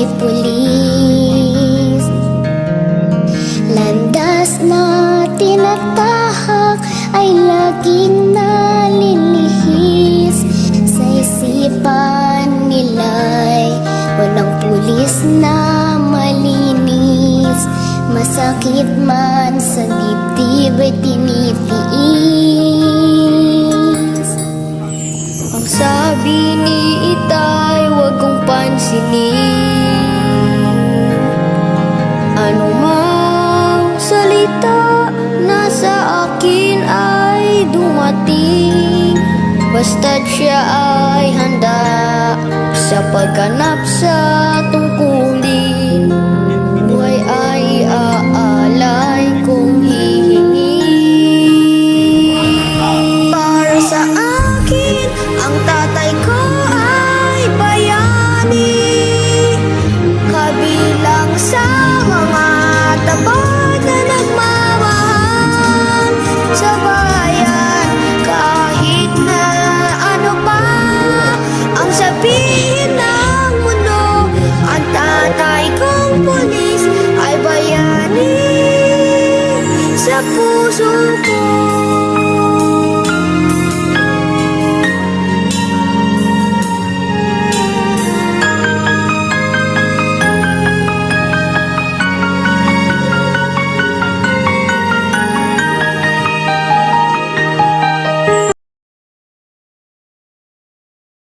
ay pulis. Landas na tinatahak ay laging nalilihis. Sa isipan nila'y walang pulis na malinis. Masakit man sa dibdib ay tinitiis. Ang sabi ni Itay, huwag kong pansinin. Ano mang salita na sa akin ay dumating, basta't siya ay handa sa pagganap sa tungkulin. Buhay ay